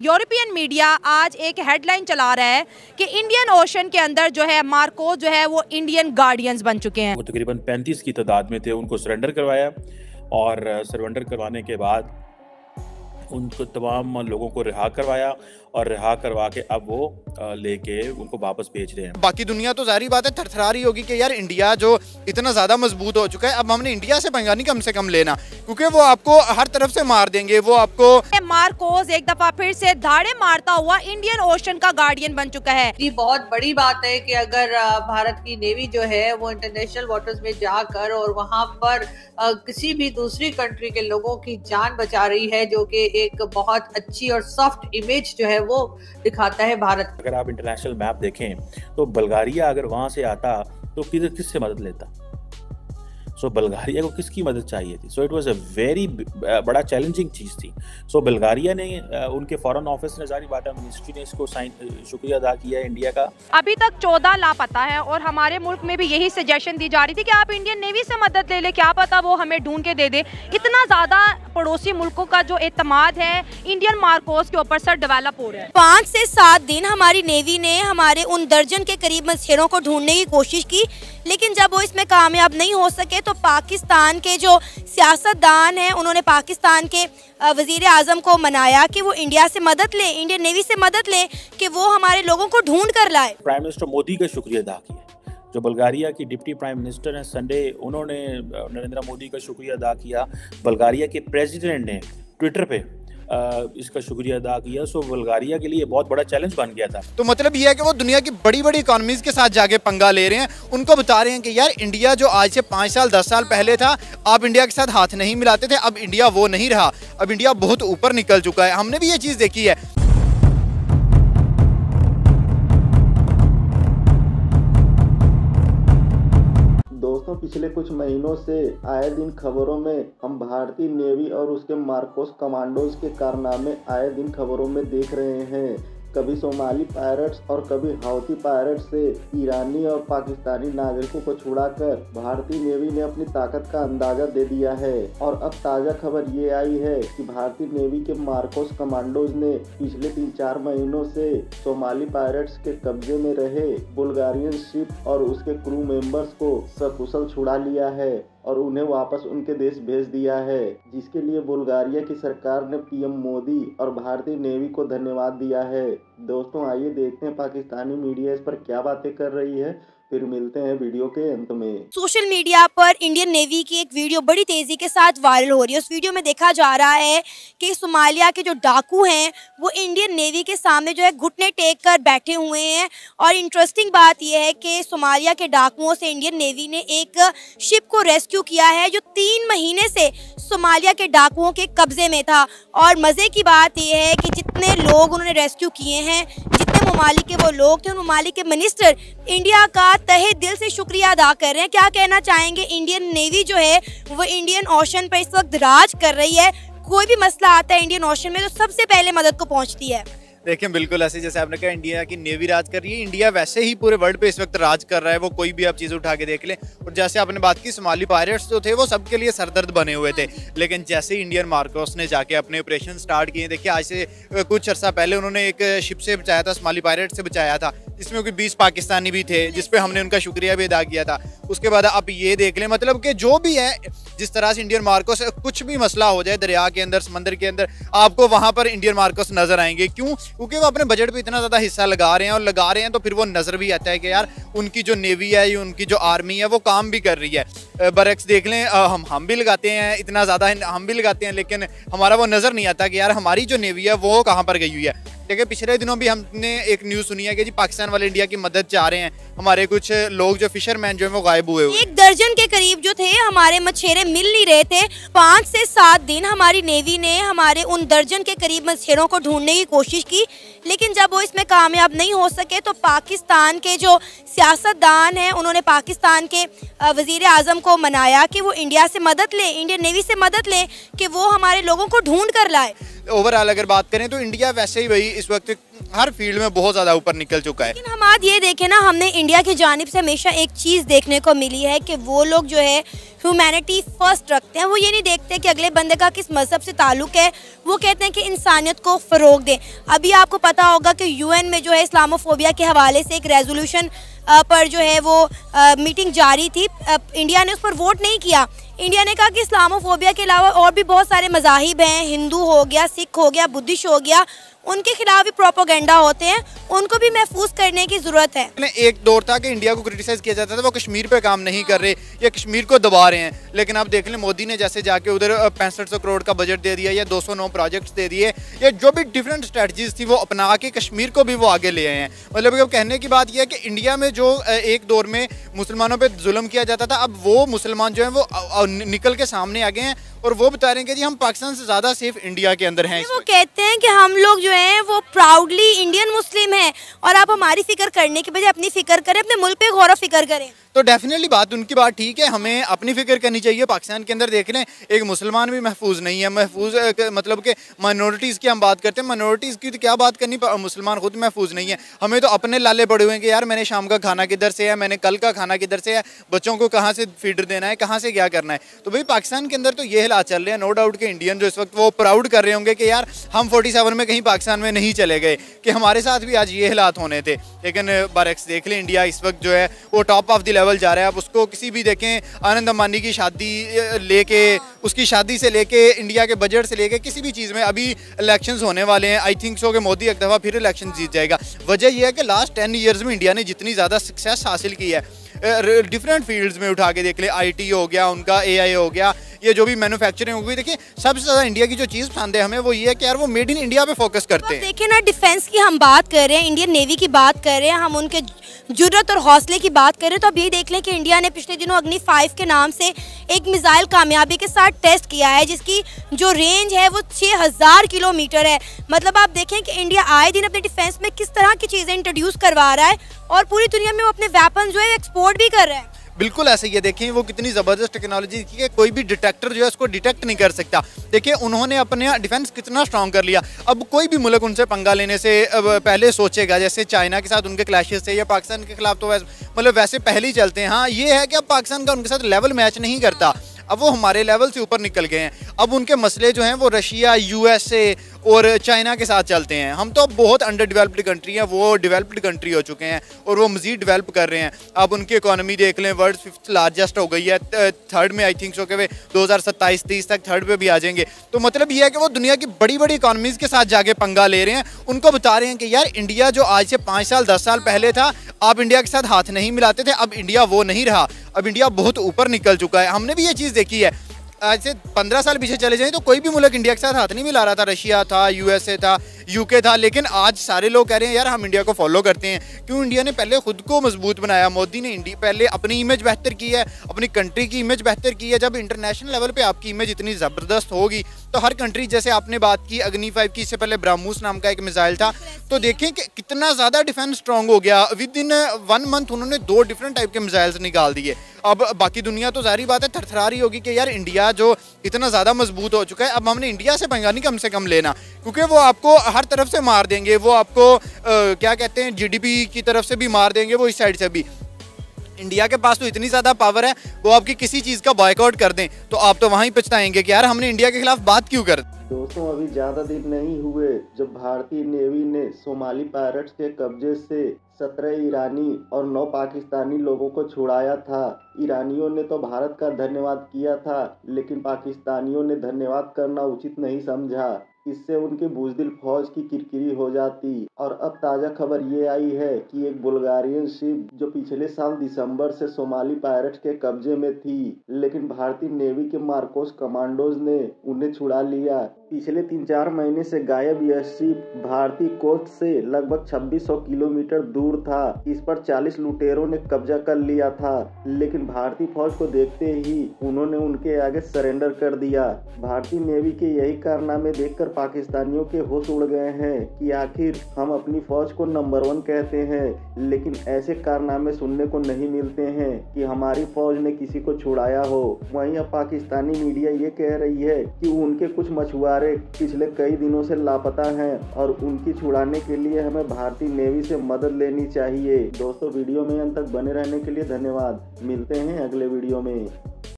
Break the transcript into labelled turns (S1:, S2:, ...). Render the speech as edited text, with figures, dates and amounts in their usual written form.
S1: European media आज एक headline चला रहा है कि इंडियन ओशन के अंदर जो है मार्कोस जो है वो इंडियन गार्डियंस बन चुके हैं।
S2: वो तकरीबन 35 की तादाद में थे, उनको सरेंडर करवाया और सरेंडर करवाने के बाद उनको तमाम लोगों को रिहा करवाया और रिहा करवा के अब वो लेके उनको वापस भेज रहे हैं।
S3: बाकी दुनिया तो जारी बात है थरथरा रही होगी कि यार इंडिया जो इतना ज्यादा मजबूत हो चुका है, अब हमने इंडिया से पंगा नहीं कम से कम लेना, क्योंकि वो आपको हर तरफ से मार देंगे। वो आपको
S1: मार्कोस एक दफा फिर से धाड़े मारता हुआ इंडियन ओशन का गार्डियन बन चुका है।
S4: ये बहुत बड़ी बात है कि अगर भारत की नेवी जो है वो इंटरनेशनल वाटर्स में जाकर और वहाँ पर किसी भी दूसरी कंट्री के लोगों की जान बचा रही है, जो कि एक बहुत अच्छी और सॉफ्ट इमेज जो है वो दिखाता है भारत।
S2: अगर आप इंटरनेशनल मैप देखें तो बल्गारिया अगर वहां से आता तो किससे मदद लेता? सो बल्गारिया को किसकी मदद चाहिए थी? So it was a very बड़ा चैलेंजिंग चीज़ थी। सो बल्गारिया ने उनके फॉरेन ऑफिस ने, जारी बात है, मिनिस्ट्री ने इसको शुक्रिया अदा किया है इंडिया का।
S1: अभी तक 14 लापता है और हमारे मुल्क में भी यही सजेशन दी जा रही थी कि आप इंडियन नेवी से मदद ले ले, क्या पता वो हमें ढूंढ के दे दे। इतना ज़्यादा पड़ोसी मुल्कों का जो एतमाद है इंडियन मार्कोस के ऊपर सर डेवलप हो रहा है।
S5: 5 से 7 दिन हमारी नेवी ने हमारे उन दर्जन के करीब मछेरों को ढूंढने की कोशिश की, लेकिन जब वो इसमें कामयाब नहीं हो सके तो पाकिस्तान के जो सियासतदान हैं उन्होंने पाकिस्तान के वजीर आजम को मनाया कि वो इंडिया से मदद ले, इंडियन नेवी से मदद ले कि वो हमारे लोगों को ढूंढ कर लाए।
S2: प्राइम मिनिस्टर मोदी का शुक्रिया अदा किया। जो बल्गारिया की डिप्टी प्राइम मिनिस्टर हैं संडे, उन्होंने नरेंद्र मोदी का शुक्रिया अदा किया। बल्गारिया के प्रेसिडेंट ने ट्विटर पे इसका शुक्रिया अदा किया। सो बल्गारिया के लिए बहुत बड़ा चैलेंज बन गया था।
S3: तो मतलब ये है कि वो दुनिया की बड़ी बड़ी इकोनॉमीज के साथ जाके पंगा ले रहे हैं, उनको बता रहे हैं कि यार इंडिया जो आज से 5 साल 10 साल पहले था, आप इंडिया के साथ हाथ नहीं मिलाते थे, अब इंडिया वो नहीं रहा, अब इंडिया बहुत ऊपर निकल चुका है। हमने भी ये चीज देखी है।
S6: दोस्तों, पिछले कुछ महीनों से आए दिन खबरों में हम भारतीय नेवी और उसके मार्कोस कमांडोज के कारनामे आए दिन खबरों में देख रहे हैं। कभी सोमाली पायरेट्स और कभी हौती पायरेट्स से ईरानी और पाकिस्तानी नागरिकों को छुड़ाकर भारतीय नेवी ने अपनी ताकत का अंदाजा दे दिया है। और अब ताज़ा खबर ये आई है कि भारतीय नेवी के मार्कोस कमांडोज ने पिछले 3-4 महीनों से सोमाली पायरेट्स के कब्जे में रहे बुल्गारियन शिप और उसके क्रू मेंबर्स को सकुशल छुड़ा लिया है और उन्हें वापस उनके देश भेज दिया है, जिसके लिए बुल्गारिया की सरकार ने पीएम मोदी और भारतीय नेवी को धन्यवाद दिया है। दोस्तों, आइए देखते हैं पाकिस्तानी मीडिया इस पर क्या बातें कर रही है, फिर मिलते हैं वीडियो के अंत में।
S5: सोशल मीडिया पर इंडियन नेवी की एक वीडियो बड़ी तेजी के साथ वायरल हो रही है। उस वीडियो में देखा जा रहा है कि सोमालिया के जो डाकू हैं वो इंडियन नेवी के सामने जो है घुटने टेक कर बैठे हुए हैं। और इंटरेस्टिंग बात यह है कि सोमालिया के डाकुओं से इंडियन नेवी ने एक शिप को रेस्क्यू किया है जो 3 महीने से सोमालिया के डाकुओं के कब्जे में था। और मज़े की बात यह है कि जितने लोग उन्होंने रेस्क्यू किए हैं, जितने ममालिक के वो लोग थे, उन ममालिक के मिनिस्टर इंडिया का तहे दिल से शुक्रिया अदा कर रहे हैं। क्या कहना चाहेंगे? इंडियन नेवी जो है वो इंडियन ओशन पर इस वक्त राज कर रही है। कोई भी मसला आता है इंडियन ओशन में तो सबसे पहले मदद को पहुंचती है।
S3: देखें, बिल्कुल ऐसे जैसे आपने कहा इंडिया की नेवी राज कर रही है, इंडिया वैसे ही पूरे वर्ल्ड पे इस वक्त राज कर रहा है। वो कोई भी आप चीज़ उठा के देख लें। और जैसे आपने बात की, सोमाली पायरेट्स जो थे वो सबके लिए सरदर्द बने हुए थे, लेकिन जैसे इंडियन मार्कोस ने जाके अपने ऑपरेशन स्टार्ट किए, देखिए आज से कुछ अर्सा पहले उन्होंने एक शिप से बचाया था, सोमाली पायरेट से बचाया था, जिसमें कोई 20 पाकिस्तानी भी थे, जिसपे हमने उनका शुक्रिया भी अदा किया था। उसके बाद आप ये देख लें, मतलब कि जो भी है, जिस तरह से इंडियन मार्कोस, कुछ भी मसला हो जाए दरिया के अंदर, समंदर के अंदर, आपको वहां पर इंडियन मार्कोस नजर आएंगे। क्यों? क्योंकि वो अपने बजट पे इतना ज्यादा हिस्सा लगा रहे हैं, और लगा रहे हैं तो फिर वो नजर भी आता है कि यार उनकी जो नेवी है, उनकी जो आर्मी है वो काम भी कर रही है। बरक्स देख लें, हम भी लगाते हैं, इतना ज्यादा हम भी लगाते हैं, लेकिन हमारा वो नजर नहीं आता कि यार हमारी जो नेवी है वो कहाँ पर गई हुई है। देखिए, पिछले दिनों भी हमने एक न्यूज़ सुनी है कि जी पाकिस्तान वाले इंडिया की मदद चाह रहे हैं। हमारे कुछ लोग जो फिशरमैन जो है वो गायब हुए
S5: 1 दर्जन के करीब जो थे हमारे मछेरे मिल नहीं रहे थे। 5 से 7 दिन हमारी नेवी ने हमारे उन दर्जन के करीब मछेरों को ढूंढने की कोशिश की, लेकिन जब वो इसमें कामयाब नहीं हो सके तो पाकिस्तान के जो सियासतदान हैं उन्होंने पाकिस्तान के वजीर आजम को मनाया कि वो इंडिया से मदद ले, इंडियन नेवी से मदद ले कि वो हमारे लोगों को ढूंढ कर लाए।
S3: ओवरऑल अगर बात करें तो इंडिया वैसे ही भाई इस वक्त हर फील्ड में बहुत ज़्यादा ऊपर निकल चुका है।
S5: लेकिन हम आज ये देखें ना, हमने इंडिया की जानिब से हमेशा एक चीज़ देखने को मिली है कि वो लोग जो है ह्यूमैनिटी फर्स्ट रखते हैं। वो ये नहीं देखते कि अगले बंदे का किस मज़हब से ताल्लुक है, वो कहते हैं कि इंसानियत को फ़रोग दें। अभी आपको पता होगा कि यूएन में जो है इस्लामोफोबिया के हवाले से एक रेजोल्यूशन पर जो है वो मीटिंग जारी थी। इंडिया ने उस पर वोट नहीं किया। इंडिया ने कहा कि इस्लामोफोबिया के अलावा और भी बहुत सारे मज़ाहिब हैं, हिंदू हो गया, सिख हो गया, बुद्धिस्ट हो गया, उनके खिलाफ भी प्रोपोगेंडा होते हैं, उनको भी महफूज करने की ज़रूरत है।
S3: एक दौर था कि इंडिया को क्रिटिसाइज किया जाता था वो कश्मीर पे काम नहीं कर रहे या कश्मीर को दबा रहे हैं, लेकिन आप देख लें मोदी ने जैसे जाके उधर 6500 करोड़ का बजट दे दिया या 209 प्रोजेक्ट्स दे दिए, या जो भी डिफरेंट स्ट्रेटजीज थी वो अपना के कश्मीर को भी वो आगे ले आए हैं। मतलब कहने की बात यह है कि इंडिया में जो एक दौर में मुसलमानों पर जुल्म किया जाता था, अब वो मुसलमान जो है वो निकल के सामने आ गए हैं और वो बता रहे हैं कि जी हम पाकिस्तान से ज़्यादा सेफ इंडिया के अंदर हैं।
S5: वो कहते हैं कि हम लोग जो हैं वो प्राउडली इंडियन मुस्लिम हैं और आप हमारी फिक्र करने के बजाय अपनी फिक्र करें, अपने मुल्क पे गौर फिक्र करें।
S3: तो डेफिनेटली बात उनकी बात ठीक है, हमें अपनी फिक्र करनी चाहिए। पाकिस्तान के अंदर देख लें एक मुसलमान भी महफूज नहीं है, महफूज मतलब कि माइनॉरिटीज़ की हम बात करते हैं, माइनॉरिटीज़ की तो क्या बात करनी, मुसलमान खुद महफूज नहीं है। हमें तो अपने लाले पड़े हुए हैं कि यार मैंने शाम का खाना किधर से है, मैंने कल का खाना किधर से है, बच्चों को कहाँ से फीडर देना है, कहाँ से क्या करना है। तो भाई पाकिस्तान के अंदर तो ये हालात चल रहे हैं। नो डाउट के इंडियन जो इस वक्त वो प्राउड कर रहे होंगे कि यार हम 47 में कहीं पाकिस्तान में नहीं चले गए, कि हमारे साथ भी आज ये हालात होने थे। लेकिन बरक्स देख लें इंडिया इस वक्त जो है वो टॉप ऑफ द लेवल जा रहा है। आप उसको किसी भी देखें, आनंद अंबानी की शादी लेके, उसकी शादी से लेके, इंडिया के बजट से लेके, किसी भी चीज़ में अभी इलेक्शंस होने वाले हैं। आई थिंक सो कि मोदी एक दफ़ा फिर इलेक्शन जीत जाएगा। वजह यह है कि लास्ट 10 ईयर्स में इंडिया ने जितनी ज़्यादा सक्सेस हासिल की है डिफरेंट फील्ड्स में, उठा के देख ले, IT हो गया उनका, AI हो गया, ये जो भी मैन्युफैक्चरिंग होगी। देखिए सबसे ज़्यादा इंडिया की जो चीज़ पसंद है हमें वो ये है कि यार वो मेड इन इंडिया पे फोकस करते हैं।
S5: देखिए ना, डिफेंस की हम बात कर रहे हैं, इंडियन नेवी की बात कर रहे हैं, हम उनके जुर्रत और हौसले की बात कर रहे हैं। तो अब ये देख लें कि इंडिया ने पिछले दिनों अग्नि 5 के नाम से एक मिसाइल कामयाबी के साथ टेस्ट किया है, जिसकी जो रेंज है वो 6000 किलोमीटर है। मतलब आप देखें कि इंडिया आए दिन अपने डिफेंस में किस तरह की चीज़ें इंट्रोड्यूस करवा रहा है और पूरी दुनिया में वो अपने वेपन जो है एक्सपोर्ट भी कर रहा है।
S3: बिल्कुल ऐसे ही है। देखिए वो कितनी ज़बरदस्त टेक्नोलॉजी की है, कोई भी डिटेक्टर जो है उसको डिटेक्ट नहीं कर सकता। देखिए उन्होंने अपने डिफेंस कितना स्ट्रांग कर लिया। अब कोई भी मुल्क उनसे पंगा लेने से पहले सोचेगा, जैसे चाइना के साथ उनके क्लैशेस थे या पाकिस्तान के खिलाफ तो वैसे पहले ही चलते हैं। हाँ ये है कि अब पाकिस्तान का उनके साथ लेवल मैच नहीं करता, अब वो हमारे लेवल से ऊपर निकल गए हैं। अब उनके मसले जो हैं वो रशिया, USA और चाइना के साथ चलते हैं। हम तो बहुत अंडर डेवलप्ड कंट्री हैं, वो डेवलप्ड कंट्री हो चुके हैं और वो मज़ीद डेवलप कर रहे हैं। अब उनकी इकोनॉमी देख लें, वर्ल्ड 5th लार्जेस्ट हो गई है, 3rd में आई थिंक सो के 2027-30 तक 3rd पे भी आ जाएंगे। तो मतलब ये है कि वो दुनिया की बड़ी बड़ी इकॉनमीज़ के साथ जाके पंगा ले रहे हैं। उनको बता रहे हैं कि यार इंडिया जो आज से 5 साल 10 साल पहले था, आप इंडिया के साथ हाथ नहीं मिलाते थे, अब इंडिया वो नहीं रहा, अब इंडिया बहुत ऊपर निकल चुका है। हमने भी ये चीज़ देखी है। आज से 15 साल पीछे चले जाएं तो कोई भी मुल्क इंडिया के साथ हाथ नहीं मिला रहा था। रशिया था, USA था, UK था, लेकिन आज सारे लोग कह रहे हैं यार हम इंडिया को फॉलो करते हैं। क्यों? इंडिया ने पहले खुद को मजबूत बनाया। मोदी ने इंडिया पहले अपनी इमेज बेहतर की है, अपनी कंट्री की इमेज बेहतर की है। जब इंटरनेशनल लेवल पे आपकी इमेज इतनी ज़बरदस्त होगी तो हर कंट्री, जैसे आपने बात की अग्नि 5 की, इससे पहले ब्रह्मोस नाम का एक मिसाइल था, तो देखें कि कितना ज़्यादा डिफेंस स्ट्रॉन्ग हो गया। विद इन 1 मंथ उन्होंने 2 डिफरेंट टाइप के मिसाइल्स निकाल दिए। अब बाकी दुनिया तो जाहिर बात है थरथरा रही होगी कि यार इंडिया जो इतना ज़्यादा मजबूत हो चुका है, अब हमने इंडिया से पंगा नहीं कम से कम लेना, क्योंकि वो आपको हर तरफ से मार देंगे। वो आपको क्या कहते हैं, GDP की तरफ से भी मार देंगे, वो इस साइड से भी। इंडिया के पास तो इतनी ज़्यादा पावर है, वो आपकी किसी चीज़ का बॉयकॉट कर दें तो आप तो वहीं पछताएंगे कि यार हमने इंडिया के खिलाफ बात क्यों कर।
S6: दोस्तों अभी ज़्यादा दिन नहीं हुए जब भारतीय नेवी ने सोमाली पायरेट्स के कब्जे से 17 ईरानी और 9 पाकिस्तानी लोगों को छुड़ाया था। ईरानियों ने तो भारत का धन्यवाद किया था, लेकिन पाकिस्तानियों ने धन्यवाद करना उचित नहीं समझा। इससे उनकी बुज़दिल फौज की किरकिरी हो जाती। और अब ताज़ा खबर ये आई है कि एक बुल्गारियन शिप जो पिछले साल दिसंबर से सोमाली पायरेट्स के कब्जे में थी, लेकिन भारतीय नेवी के मार्कोस कमांडोज ने उन्हें छुड़ा लिया। पिछले 3-4 महीने से गायब यह शिप भारतीय कोस्ट से लगभग 2600 किलोमीटर दूर था। इस पर 40 लुटेरों ने कब्जा कर लिया था, लेकिन भारतीय फौज को देखते ही उन्होंने उनके आगे सरेंडर कर दिया। भारतीय नेवी के यही कारनामे देखकर पाकिस्तानियों के होश उड़ गए हैं कि आखिर हम अपनी फौज को नंबर 1 कहते हैं, लेकिन ऐसे कारनामे सुनने को नहीं मिलते हैं कि हमारी फौज ने किसी को छुड़ाया हो। वहीं अब पाकिस्तानी मीडिया ये कह रही है कि उनके कुछ मछुआरे पिछले कई दिनों से लापता हैं और उनकी छुड़ाने के लिए हमें भारतीय नेवी से मदद लेनी चाहिए। दोस्तों वीडियो में अंत तक बने रहने के लिए धन्यवाद। मिलते हैं अगले वीडियो में।